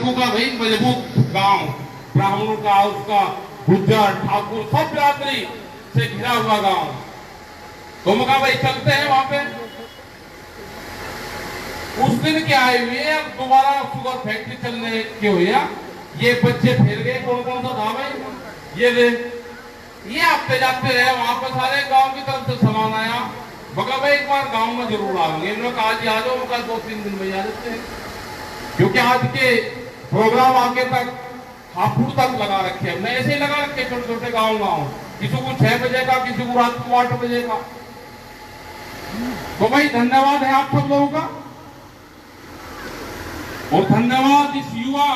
सड़कों का भाई मजबूत गांव, ब्राह्मणों का, उसका गुज्जर ठाकुर सब बिरादरी से घिरा हुआ गांव। तो मैं कहा भाई चलते हैं वहां पे। उस दिन क्या आए हुए, अब दोबारा शुगर फैक्ट्री चलने के हुए, ये बच्चे फिर गए। कौन कौन सा था भाई? ये आते जाते रहे, वहां पर सारे गांव की तरफ से सामान आया। बगा भाई एक बार गांव में जरूर आएंगे। इन्होंने कहा जी आ जाओ, उनका 2-3 दिन में आ जाते हैं, क्योंकि आज के प्रोग्राम आगे तक हापुड़ तक लगा रखे, हमने ऐसे ही लगा रखे छोटे छोटे गांव गांव, किसी को 6 बजे का, किसी को रात को 8 बजे का। तो भाई धन्यवाद है आप सब लोगों का, और धन्यवाद इस युवा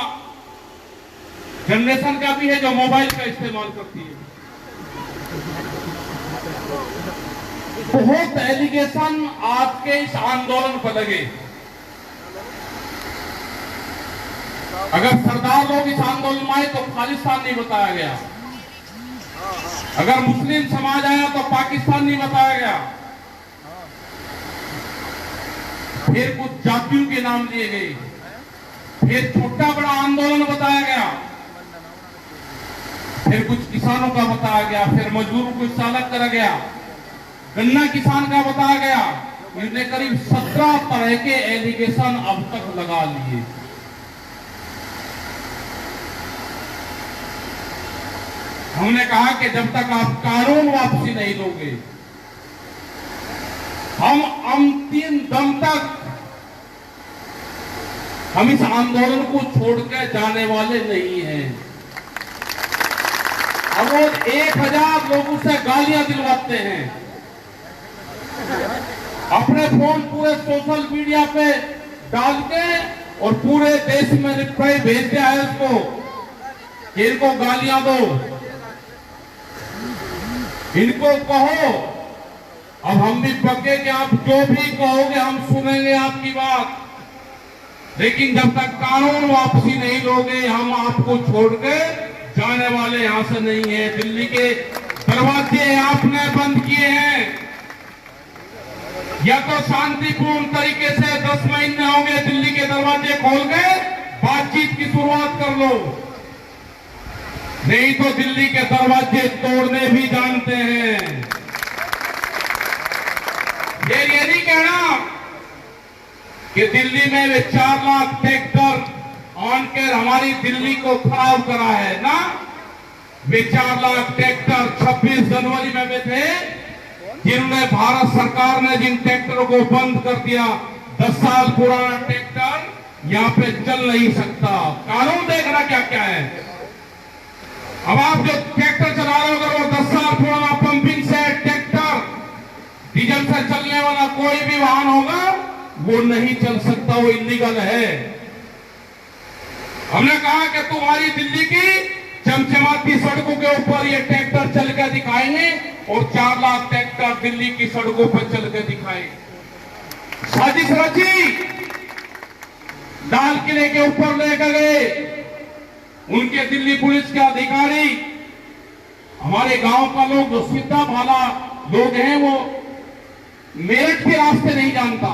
जनरेशन का भी है जो मोबाइल का इस्तेमाल करती है। बहुत एलिगेशन आपके इस आंदोलन पर लगे। अगर सरदार लोग इस आंदोलन में आए तो खालिस्तान नहीं बताया गया, अगर मुस्लिम समाज आया तो पाकिस्तान नहीं बताया गया, फिर कुछ जातियों के नाम लिए गए, फिर छोटा बड़ा आंदोलन बताया गया, फिर कुछ किसानों का बताया गया, फिर मजदूरों को इससे अलग करा गया, गन्ना किसान का बताया गया। इन्होंने करीब 17 तरह के एलिगेशन अब तक लगा लिए। हमने कहा कि जब तक आप कानून वापसी नहीं लोगे, हम अंतिम दम तक हम इस आंदोलन को छोड़कर जाने वाले नहीं हैं। अब वो 1000 लोगों से गालियां दिलवाते हैं, अपने फोन पूरे सोशल मीडिया पे डाल के और पूरे देश में रिप्लाई भेजते हैं उसको, इनको गालियां दो, इनको कहो। अब हम भी पक्के कि आप जो भी कहोगे हम सुनेंगे आपकी बात, लेकिन जब तक कानून वापसी नहीं लोगे हम आपको छोड़ के जाने वाले यहां से नहीं है। दिल्ली के दरवाजे आपने बंद किए हैं, या तो शांतिपूर्ण तरीके से 10 महीने हो गए, दिल्ली के दरवाजे खोल के बातचीत की शुरुआत कर लो, नहीं तो दिल्ली के दरवाजे तोड़ने भी जानते हैं। ये नहीं कहना कि दिल्ली में वे 4 लाख ट्रैक्टर आनकर हमारी दिल्ली को खराब करा है ना। वे 4 लाख ट्रैक्टर 26 जनवरी में वे थे जिन्होंने, भारत सरकार ने जिन ट्रैक्टरों को बंद कर दिया। 10 साल पुराना ट्रैक्टर यहाँ पे चल नहीं सकता। कानून देख रहा क्या क्या है। अब आप जो ट्रैक्टर चला रहे हो, अगर वो 10 साल पुराना पंपिंग सेट ट्रैक्टर डीजल से चलने वाला कोई भी वाहन होगा, वो नहीं चल सकता, वो इलीगल है। हमने कहा कि तुम्हारी दिल्ली की चमचमाती सड़कों के ऊपर ये ट्रैक्टर चल के दिखाएंगे और 4 लाख ट्रैक्टर दिल्ली की सड़कों पर चल के दिखाए। साजिश रची, लाल किले के ऊपर लेकर गए उनके दिल्ली पुलिस के अधिकारी। हमारे गांव का लोग जो सीधा भाला लोग हैं, वो मेरठ के रास्ते नहीं जानता,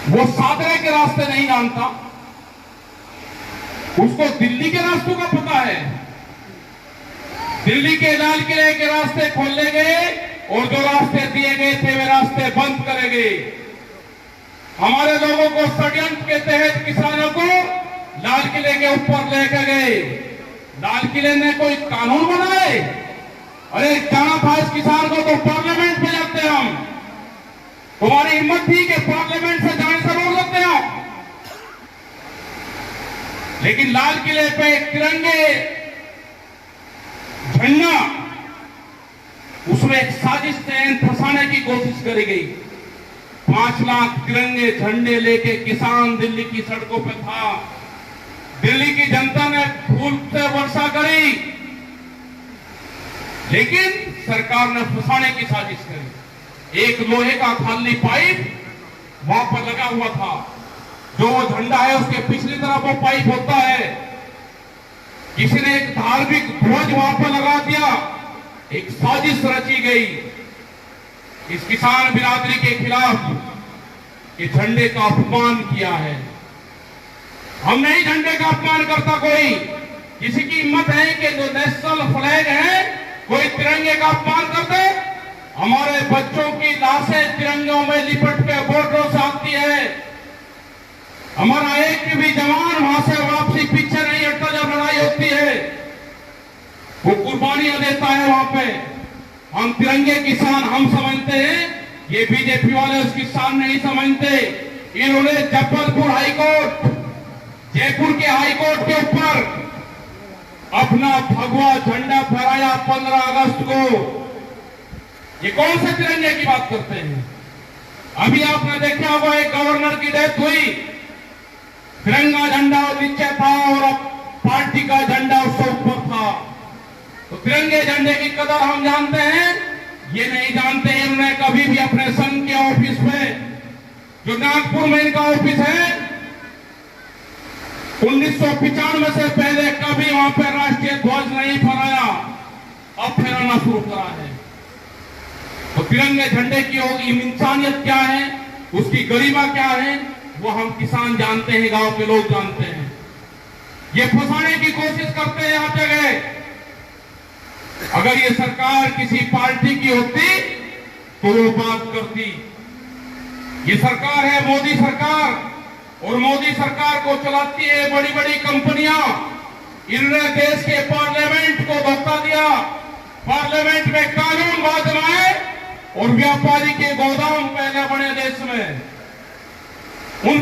वो सादरे के रास्ते नहीं जानता, उसको दिल्ली के रास्तों का पता है। दिल्ली के लाल किले के रास्ते खोलने गए और जो रास्ते दिए गए थे वे रास्ते बंद करे गए। हमारे लोगों को षड्यंत्र के तहत किसानों को लाल किले के ऊपर लेकर गए। लाल किले ने कोई कानून बनाए? अरे जाना था इस किसान को तो पार्लियामेंट में जाते हम। तुम्हारी हिम्मत थी कि पार्लियामेंट से जाने से रोक सकते हैं आप। लेकिन लाल किले पे तिरंगे झंडा, उसमें एक साजिश तहत फंसाने की कोशिश करी गई। 5 लाख तिरंगे झंडे लेके किसान दिल्ली की सड़कों पे था। दिल्ली की जनता ने फूल से वर्षा करी, लेकिन सरकार ने फंसाने की साजिश करी। एक लोहे का खाली पाइप वहां पर लगा हुआ था, जो झंडा है उसके पिछली तरफ वो पाइप होता है। किसी ने एक धार्मिक ध्वज वहां पर लगा दिया। एक साजिश रची गई इस किसान बिरादरी के खिलाफ। कि झंडे का अपमान किया है। हम नहीं झंडे का अपमान करता कोई, किसी की हिम्मत है कि जो नेशनल फ्लैग है कोई तिरंगे का अपमान कर दे। हमारे बच्चों की लाशें तिरंगों में लिपट के बॉर्डरों से आती है। हमारा एक भी जवान वहां से वापसी पीछे नहीं हटता जब लड़ाई होती है, वो कुर्बानियां देता है वहां पे। हम तिरंगे किसान हम समझते हैं, ये बीजेपी वाले उस किसान नहीं समझते। इन्होंने जबलपुर हाईकोर्ट, जयपुर के हाईकोर्ट के ऊपर अपना भगवा झंडा फहराया 15 अगस्त को। ये कौन से तिरंगे की बात करते हैं? अभी आपने देखा होगा एक गवर्नर की डेथ हुई, तिरंगा झंडा नीचे था और अब पार्टी का झंडा उससे ऊपर था। तो तिरंगे झंडे की कदर हम जानते हैं, ये नहीं जानते हैं। उन्होंने कभी भी अपने संघ के ऑफिस में, जो नागपुर में इनका ऑफिस है, 1995 से पहले कभी वहां पर राष्ट्रीय ध्वज नहीं फहराया, अब फहराना शुरू करा है। तो तिरंगे झंडे की होगी इंसानियत क्या है, उसकी गरिमा क्या है, वो हम किसान जानते हैं, गांव के लोग जानते हैं। ये फंसाने की कोशिश करते हैं हर जगह। अगर ये सरकार किसी पार्टी की होती तो वो बात करती। ये सरकार है मोदी सरकार, और मोदी सरकार को चलाती है बड़ी बड़ी कंपनियां। इन्होंने देश के पार्लियामेंट को धोखा दिया, पार्लियामेंट में कानून बाद लाए और व्यापारी के गोदाम पहले बने देश में। उन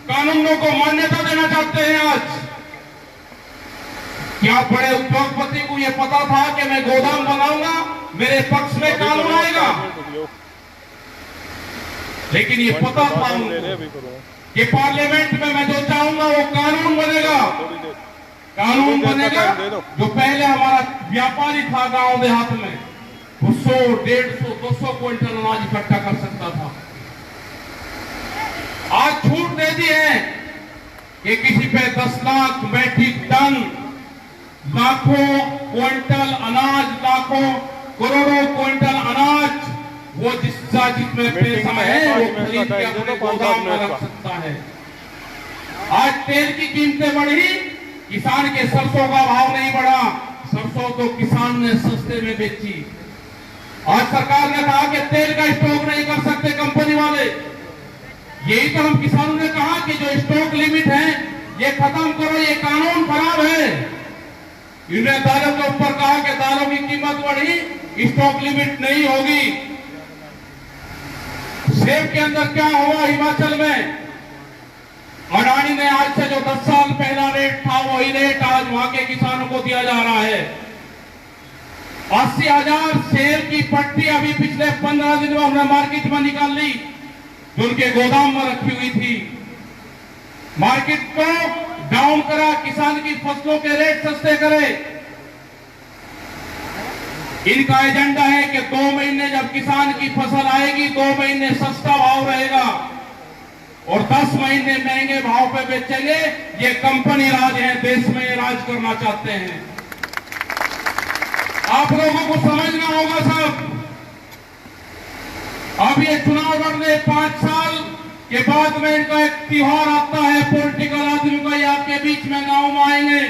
कानूनों को मान्यता देना चाहते हैं आज। क्या बड़े उद्योगपति को यह पता था कि मैं गोदाम बनाऊंगा, मेरे पक्ष में कानून आएगा? लेकिन ये पता था उनको कि पार्लियामेंट में मैं जो चाहूंगा वो कानून बनेगा। कानून बनेगा जो पहले हमारा व्यापारी था गांव देहात में, वो 100, 150, 200 क्विंटल अनाज इकट्ठा कर सकता था। आज छूट दे दी है कि किसी पे 10 लाख मैट्रिक टन, लाखों क्विंटल अनाज, लाखों करोड़ों क्विंटल अनाज, वो जिसमें पैसा है वो खरीद के अपने गोदाम में रख सकता है। आज तेल की कीमतें बढ़ी, किसान के सरसों का भाव नहीं बढ़ा, सरसों तो किसान ने सस्ते में बेची। आज सरकार ने कहा कि तेल का स्टॉक नहीं कर सकते कंपनी वाले। यही तो हम किसानों ने कहा कि जो स्टॉक लिमिट है ये खत्म करो, ये कानून खराब है। इन्होंने दालों के ऊपर कहा कि दालों की कीमत बढ़ी, स्टॉक लिमिट नहीं होगी। सेब के अंदर क्या हुआ हिमाचल में? अडानी ने आज से जो 10 साल पहला रेट था वही रेट आज वहां के किसानों को दिया जा रहा है। 80,000 सेब की पट्टी अभी पिछले 15 दिन में हमने मार्केट में निकाल ली, जो उनके गोदाम में रखी हुई थी। मार्केट को डाउन करा, किसान की फसलों के रेट सस्ते करे। इनका एजेंडा है कि 2 महीने जब किसान की फसल आएगी 2 महीने सस्ता भाव रहेगा और 10 महीने महंगे भाव पे बेचेंगे। ये कंपनी राज है, देश में राज करना चाहते हैं। आप लोगों को समझना होगा सब। अब ये चुनाव लड़ने 5 साल के बाद में इनका एक त्योहार आता है पॉलिटिकल आदमी का, ये आपके बीच में गांव में आएंगे,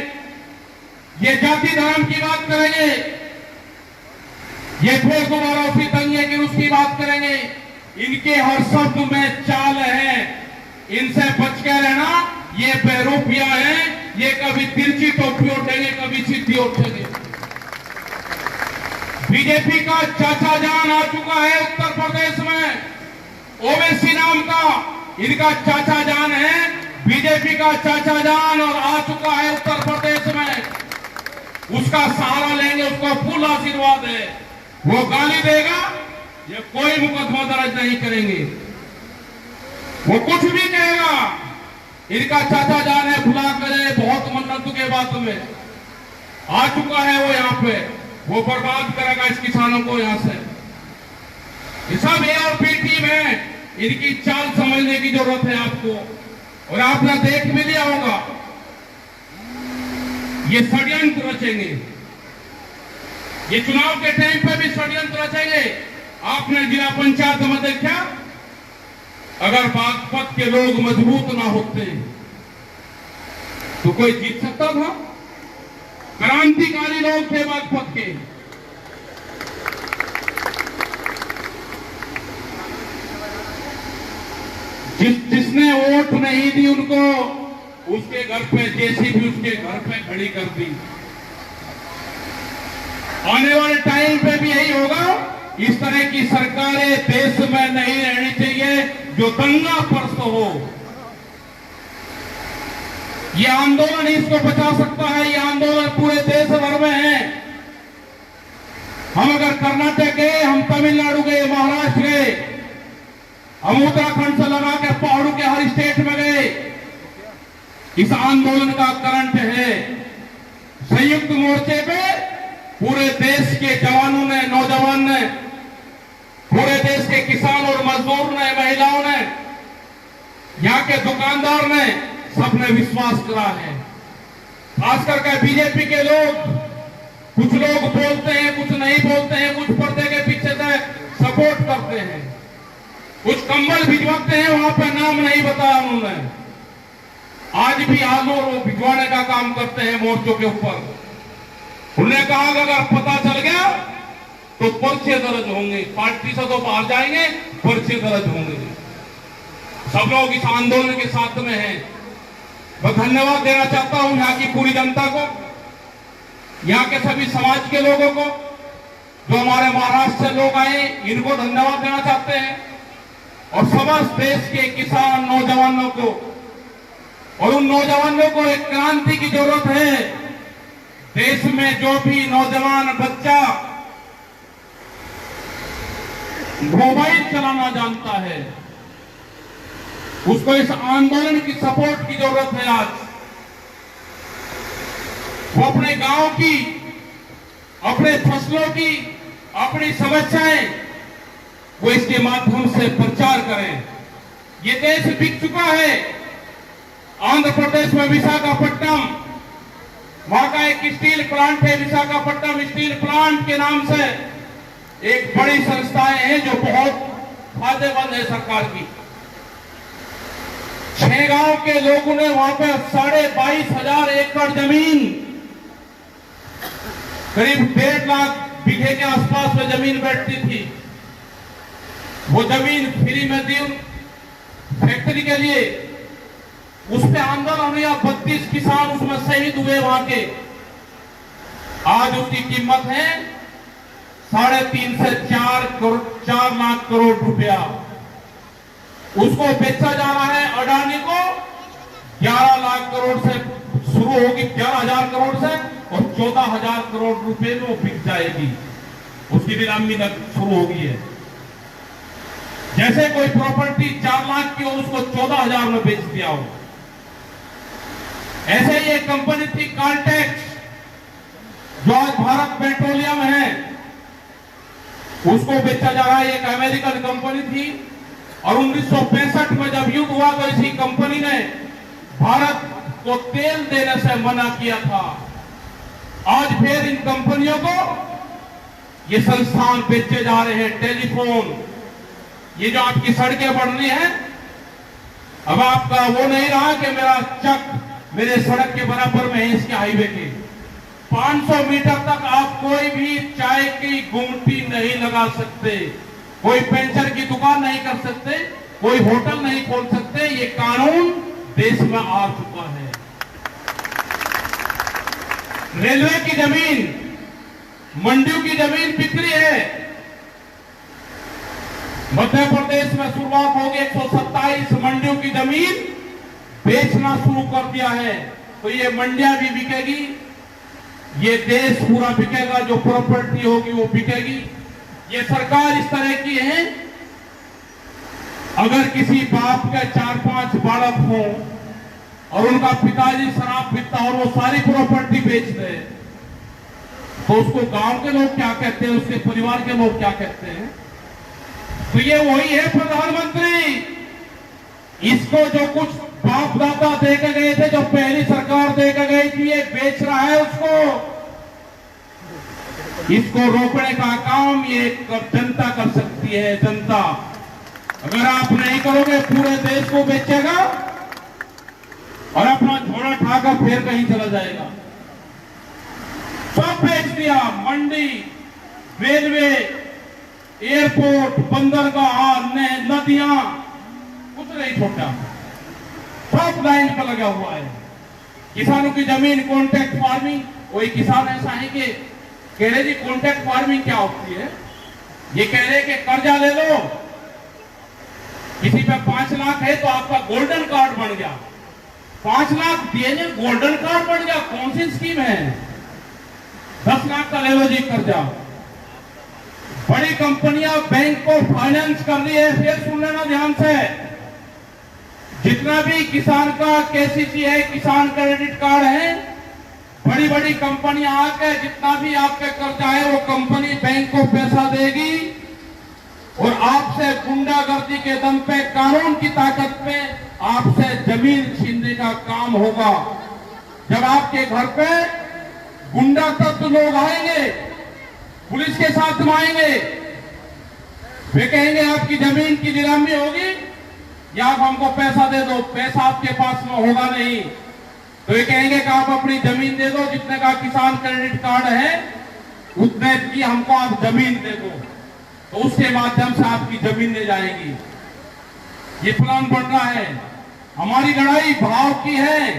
ये जाति धर्म की बात करेंगे, ये फिर दोबारा उसी दंगे की उसकी बात करेंगे। इनके हर शब्द में चाल है, इनसे बच के रहना। ये बेरूपिया है, ये कभी तिरछी टोपी उठेंगे, कभी सीधी उठेंगे। बीजेपी का चाचा जान आ चुका है उत्तर प्रदेश में, ओवैसी नाम का इनका चाचा जान है, बीजेपी का चाचा जान, और आ चुका है उत्तर प्रदेश में। उसका सहारा लेंगे, उसको फुल आशीर्वाद है। वो गाली देगा, ये कोई मुकदमा दर्ज नहीं करेंगे, वो कुछ भी कहेगा। इनका चाचा जान है, भुला करे, बहुत मन्नत के बात में आ चुका है वो यहाँ पे, वो बर्बाद करेगा इस किसानों को यहाँ से। ये सब ए और बी टीम है, इनकी चाल समझने की जरूरत है आपको। और आपने देख भी लिया होगा, ये षड्यंत्र रचेंगे, ये चुनाव के टाइम पे भी षड्यंत्र रचेंगे। आपने जिला पंचायत में देखा, अगर बागपत के लोग मजबूत ना होते तो कोई जीत सकता था? क्रांतिकारी लोग थे बागपत के। जिसने वोट नहीं दी उनको, उसके घर पे जेसीबी उसके घर पे खड़ी कर दी। आने वाले टाइम पे भी यही होगा। इस तरह की सरकारें देश में नहीं रहनी चाहिए जो दंगा परस्त हो। यह आंदोलन ही इसको बचा सकता है। यह आंदोलन पूरे देश भर में है। हम अगर कर्नाटक गए, हम तमिलनाडु गए, महाराष्ट्र गए, हम उत्तराखंड से लगा के पहाड़ों के हर स्टेट में गए, इस आंदोलन का करंट है। संयुक्त मोर्चे पे पूरे देश के जवानों ने, नौजवान ने, पूरे देश के किसान और मजदूर ने, महिलाओं ने, यहाँ के दुकानदार ने, सबने विश्वास करा है। खास करके बीजेपी के लोग, कुछ लोग बोलते हैं, कुछ नहीं बोलते हैं, कुछ पर्दे के पीछे से सपोर्ट करते हैं, कुछ कंबल भिजवाते हैं, वहां पे नाम नहीं बताया उन्होंने। आज भी आलू भिजवाने का काम करते हैं मोर्चों के ऊपर। उन्होंने कहा कि अगर पता चल गया तो पर्चे दर्ज होंगे, पार्टी से तो बाहर जाएंगे, पर्चे दर्ज होंगे। सब लोग इस आंदोलन के साथ में हैं। मैं धन्यवाद देना चाहता हूं यहाँ की पूरी जनता को, यहाँ के सभी समाज के लोगों को, जो हमारे महाराष्ट्र से लोग आए, इनको धन्यवाद देना चाहते हैं। और समस्त देश के किसान नौजवानों को, और उन नौजवानों को एक क्रांति की जरूरत है। देश में जो भी नौजवान बच्चा मोबाइल चलाना जानता है, उसको इस आंदोलन की सपोर्ट की जरूरत है। आज वो अपने गांव की, अपने फसलों की, अपनी समस्याएं वो इसके माध्यम से प्रचार करें। ये देश बिक चुका है। आंध्र प्रदेश में विशाखापट्टनम, वहां का एक स्टील प्लांट है, विशाखापट्टनम स्टील प्लांट के नाम से एक बड़ी संस्थाएं हैं जो बहुत फायदेमंद है सरकार की। 6 गांव के लोगों ने वहां पे 22,500 एकड़ जमीन, करीब 1.5 लाख बीघे के आसपास में जमीन बैठती थी, वो जमीन फ्री में दी फैक्ट्री के लिए। उस पे आंदोलन हुआ, 32 किसान उसमें शहीद हुए वहां के। आज उसकी कीमत है 3.5 से 4 लाख करोड़ रुपया। उसको बेचा जा रहा है अडानी को 11 लाख करोड़ से शुरू होगी, 11,000 करोड़ से, और 14,000 करोड़ रुपए में वो बिक जाएगी। उसकी नीलामी शुरू होगी है। जैसे कोई प्रॉपर्टी 4 लाख की हो, उसको 14,000 में बेच दिया हो। ऐसे ही एक कंपनी थी काल्टेक्स, जो आज भारत पेट्रोलियम है, उसको बेचा जा रहा है। एक अमेरिकन कंपनी थी, और 1965 में जब युद्ध हुआ तो इसी कंपनी ने भारत को तेल देने से मना किया था। आज फिर इन कंपनियों को ये संस्थान बेचे जा रहे हैं। टेलीफोन, ये जो आपकी सड़कें बढ़ रही हैं, अब आपका वो नहीं रहा कि मेरा चक मेरे सड़क के बराबर में है, इसके हाईवे के 500 मीटर तक आप कोई भी चाय की गुमटी नहीं लगा सकते, कोई पेंचर की दुकान नहीं कर सकते, कोई होटल नहीं खोल सकते। ये कानून देश में आ चुका है। रेलवे की जमीन, मंडियों की जमीन बिक्री है। मध्य प्रदेश में शुरुआत होगी, 127 मंडियों की जमीन बेचना शुरू कर दिया है। तो ये मंडियां भी बिकेगी, ये देश पूरा बिकेगा, जो प्रॉपर्टी होगी वो बिकेगी। ये सरकार इस तरह की है, अगर किसी बाप के 4-5 बालक हो और उनका पिताजी शराब पीता और वो सारी प्रॉपर्टी बेच दे, तो उसको गांव के लोग क्या कहते हैं, उसके परिवार के लोग क्या कहते हैं? तो ये वही है प्रधानमंत्री। इसको जो कुछ बाप दादा दे के गए थे, जो पहली सरकार दे के गई थी, ये बेच रहा है उसको। इसको रोकने का काम ये जनता कर सकती है। जनता, अगर अगर आप नहीं करोगे पूरे देश को बेचेगा और अपना झोला ठाकर फिर कहीं चला जाएगा। सब बेच दिया, मंडी, रेलवे, एयरपोर्ट, बंदरगाह, नदियां, कुछ नहीं छोटा, सब लाइन पर लगा हुआ है। किसानों की जमीन कॉन्ट्रैक्ट फार्मिंग, कोई किसान ऐसा है कि कह रहे जी कॉन्ट्रैक्ट फार्मिंग क्या होती है, ये कह रहे कि कर्जा ले लो, किसी पे 5 लाख है तो आपका गोल्डन कार्ड बन गया, 5 लाख दिए ने गोल्डन कार्ड बन गया। कौन सी स्कीम है? 10 लाख का ले लो जी कर्जा। बड़ी कंपनियां बैंक को फाइनेंस कर रही है। फिर सुन लेना ध्यान से, जितना भी किसान का केसीसी है, किसान क्रेडिट कार्ड है, बड़ी बड़ी कंपनियां आकर जितना भी आपके कर्जा है वो कंपनी बैंक को पैसा देगी और आपसे गुंडागर्दी के दम पे, कानून की ताकत पे आपसे जमीन छीनने का काम होगा। जब आपके घर पे गुंडा तत्व लोग आएंगे, पुलिस के साथ आएंगे, वे कहेंगे आपकी जमीन की नीलामी होगी या आप हमको पैसा दे दो, पैसा आपके पास में होगा नहीं, तो ये कहेंगे कि आप अपनी जमीन दे दो, जितने का किसान क्रेडिट कार्ड है उतने की हमको आप जमीन दे दो, तो उसके माध्यम से आपकी जमीन ले जाएगी। ये प्लान बन रहा है। हमारी लड़ाई भाव की है।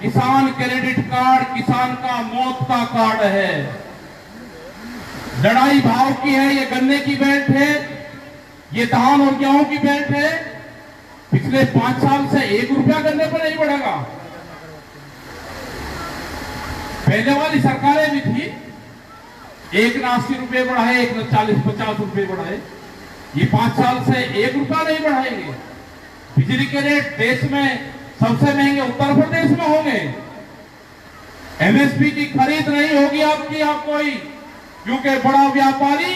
किसान क्रेडिट कार्ड किसान का मौत का कार्ड है। लड़ाई भाव की है। ये गन्ने की बेल्ट है, ये धान और गेहूं की बेल्ट है। पिछले 5 साल से 1 रुपया गन्ने पर नहीं बढ़ेगा। पहले वाली सरकारें भी थी, एक ने 80 रुपए बढ़ाए, एक ने 40-50 रुपए बढ़ाए। ये 5 साल से 1 रुपया नहीं बढ़ाएंगे। बिजली के रेट देश में सबसे महंगे उत्तर प्रदेश में होंगे। एमएसपी की खरीद नहीं होगी आपकी, आप कोई, क्योंकि बड़ा व्यापारी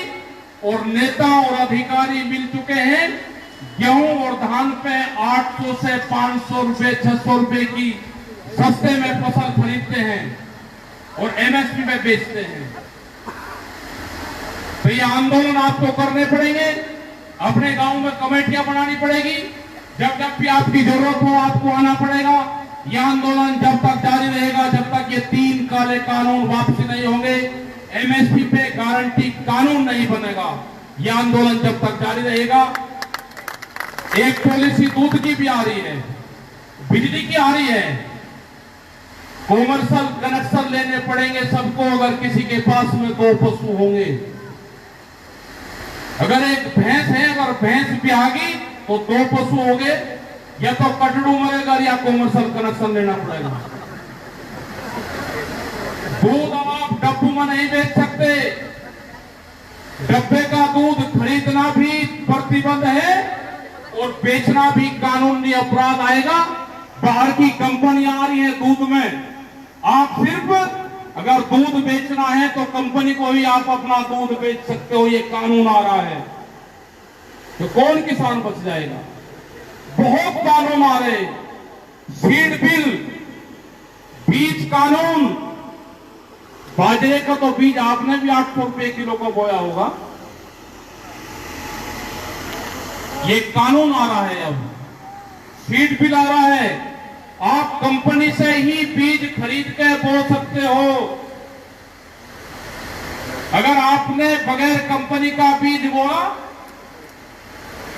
और नेता और अधिकारी मिल चुके हैं। गेहूं और धान पे 800 से 500 रुपए 600 रुपए की सस्ते में फसल खरीदते हैं और एमएसपी में बेचते हैं। तो ये आंदोलन आपको करने पड़ेंगे। अपने गांव में कमेटियां बनानी पड़ेगी। जब जब भी आपकी जरूरत हो आपको आना पड़ेगा। यह आंदोलन जब तक जारी रहेगा जब तक ये 3 काले कानून वापसी नहीं होंगे, एमएसपी पे गारंटी कानून नहीं बनेगा। यह आंदोलन जब तक जारी रहेगा। एक पॉलिसी दूध की भी आ रही है, बिजली की आ रही है। कॉमर्शियल कनेक्शन लेने पड़ेंगे सबको अगर किसी के पास में 2 पशु होंगे। अगर एक भैंस है, अगर भैंस भी आ गई तो 2 पशु हो गए, या तो कटड़ू मरेगा या कॉमर्शियल कनेक्शन लेना पड़ेगा। दूध आप डब्बू में नहीं बेच सकते। डब्बे का दूध खरीदना भी प्रतिबंध है और बेचना भी कानूनी अपराध आएगा। बाहर की कंपनियां आ रही है दूध में। आप सिर्फ अगर दूध बेचना है तो कंपनी को ही आप अपना दूध बेच सकते हो, ये कानून आ रहा है। तो कौन किसान बच जाएगा? बहुत कानून आ रहे। सीड बिल, बीज कानून, बाजरे का तो बीज आपने भी 800 रुपए किलो का बोया होगा। ये कानून आ रहा है। अब सीड बिल आ रहा है। आप कंपनी से ही बीज खरीद के बो सकते हो। अगर आपने बगैर कंपनी का बीज बोया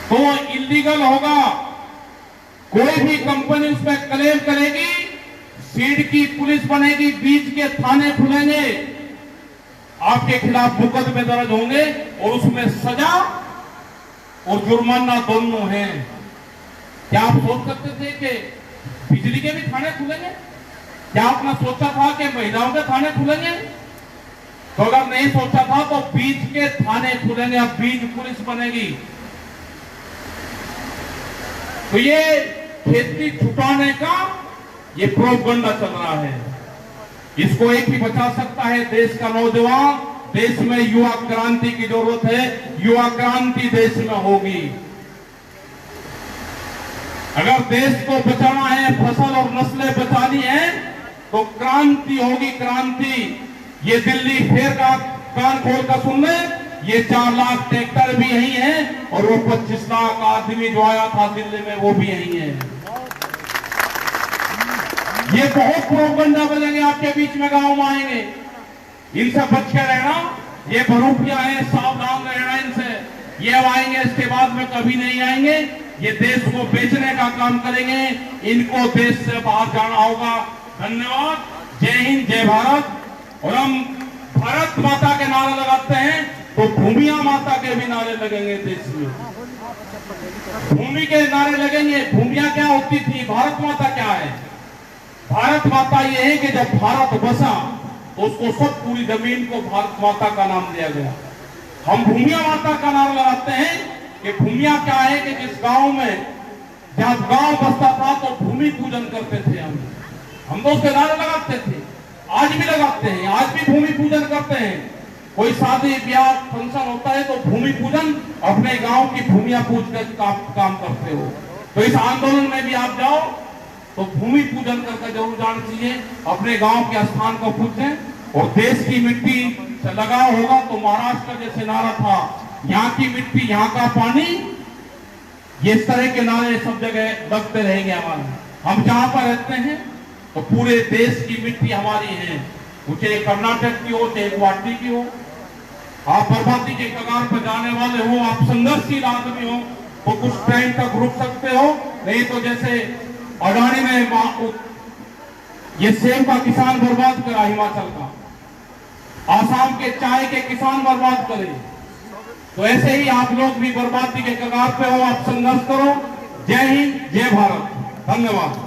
तो इलीगल होगा। कोई भी कंपनी उस पर क्लेम करेगी, सीड की पुलिस बनेगी, बीज के थाने खुलेंगे, आपके खिलाफ मुकदमे दर्ज होंगे और उसमें सजा और जुर्माना दोनों हैं। क्या आप सोच सकते थे कि बिजली के भी थाने खुलेंगे? क्या आपने सोचा था कि महिलाओं के थाने खुलेंगे? तो अगर नहीं सोचा था तो बीज के थाने खुलेंगे। अब बीज पुलिस बनेगी। तो ये खेती छुपाने का ये प्रोपगंडा चल रहा है। इसको एक ही बचा सकता है देश का नौजवान। देश में युवा क्रांति की जरूरत है। युवा क्रांति देश में होगी। अगर देश को बचाना है, फसल और नस्लें बचानी है तो क्रांति होगी, क्रांति। ये दिल्ली फिर का कान खोल कर सुन ले, ये 4 लाख ट्रैक्टर भी यही है और वो 25 लाख आदमी जो आया था दिल्ली में वो भी यही है। ये बहुत प्रोपगंडा बनेंगे आपके बीच में, गांव में आएंगे, इनसे बच के रहना। ये बरूपिया है, सावधान रहना इनसे। ये अब आएंगे, इसके बाद में कभी नहीं आएंगे। ये देश को बेचने का काम करेंगे, इनको देश से बाहर जाना होगा। धन्यवाद, जय हिंद, जय भारत। और हम भारत माता के नारे लगाते हैं तो भूमिया माता के भी नारे लगेंगे देश में। भूमि के नारे लगेंगे। भूमिया क्या होती थी, भारत माता क्या है? भारत माता ये है कि जब भारत बसा तो उसको सब पूरी जमीन को भारत माता का नाम दिया गया। हम भूमिया माता का नारा लगाते हैं कि भूमिया क्या है कि जिस गांव में जब गांव बसता था तो भूमि पूजन करते थे हम तो उसके नारे लगाते थे, आज भी लगाते हैं, आज भी भूमि पूजन करते हैं। कोई शादी ब्याह फंक्शन होता है तो भूमि पूजन, अपने गांव की भूमिया पूज कर काम करते हो। तो इस आंदोलन में भी आप जाओ तो भूमि पूजन करके जरूर जाना चाहिए, अपने गांव के स्थान को पूजें। और देश की मिट्टी से लगाव होगा तो महाराष्ट्र का जैसे नारा था, यहाँ की मिट्टी यहाँ का पानी, ये इस तरह के नारे सब जगह लगते रहेंगे हमारे। हम जहां पर रहते हैं तो पूरे देश की मिट्टी हमारी है, चाहे कर्नाटक की हो, चाहे गुवाहाटी की हो। आप बर्बादी के कगार पर जाने वाले हो, आप संघर्षशील आदमी हो तो कुछ टाइम तक रुक सकते हो, नहीं तो जैसे अडानी ने ये सेब का किसान बर्बाद करा, हिमाचल का, आसाम के चाय के किसान बर्बाद करे, तो ऐसे ही आप लोग भी बर्बादी के कगार पे हो। आप संघर्ष करो। जय हिंद, जय भारत। धन्यवाद।